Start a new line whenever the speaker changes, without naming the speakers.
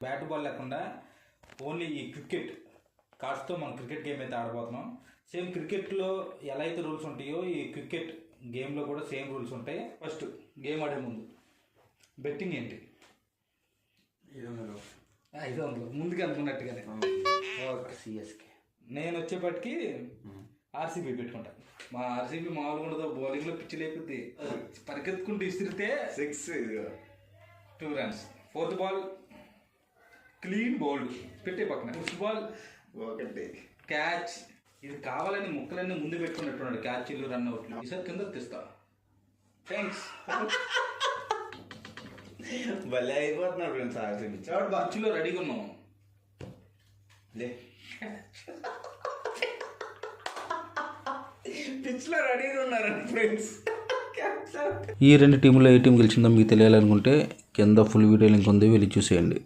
Bat ball లేకుండా only ఈ cricket కార్డ్స్తో మనం క్రికెట్ గేమ్ అయితే ఆడబోతున్నాం. సేమ్ క్రికెట్లో ఎలా అయితే రూల్స్ ఉంటాయో ఈ క్రికెట్ గేమ్లో కూడా సేమ్ రూల్స్ ఉంటాయి. ఫస్ట్ గేమ్ ఆడే ముందు బెట్టింగ్ ఏంటి? 500 ముందుకు అనుకున్నట్టుగానే. Okay, CSK. నేను వచ్చేపటికి ఆర్సీబీ పెట్టుకుంటా. మా ఆర్సీబీ మామూలుగా ఉండదు, బౌలింగ్లో పిచ్చి లేకుద్ది, పరిగెత్తుకుంటూ ఇసిరితే 2 runs. 4th ball clean bowled పెట్టే పక్కన 5th బాల్ క్యాచ్. ఇది కావాలని ముక్కలన్నీ ముందు పెట్టుకున్నట్టున్నాడు, క్యాచ్లు రన్అవుట్లు. ఈసారి కింద తీస్తా. థ్యాంక్స్.
భలే అయిపోతున్నారు ఫ్రెండ్స్. ఆర్సీబీ
పిచ్చిలో రెడీగా ఉన్నాం.
పిచ్లో రెడీగా ఉన్నారు ఫ్రెండ్స్.
ఈ 2 టీంలో ఏ టీం గెలిచిందో మీకు తెలియాలనుకుంటే కింద ఫుల్ వీడియో లింక్ ఉంది, వెళ్ళి చూసేయండి.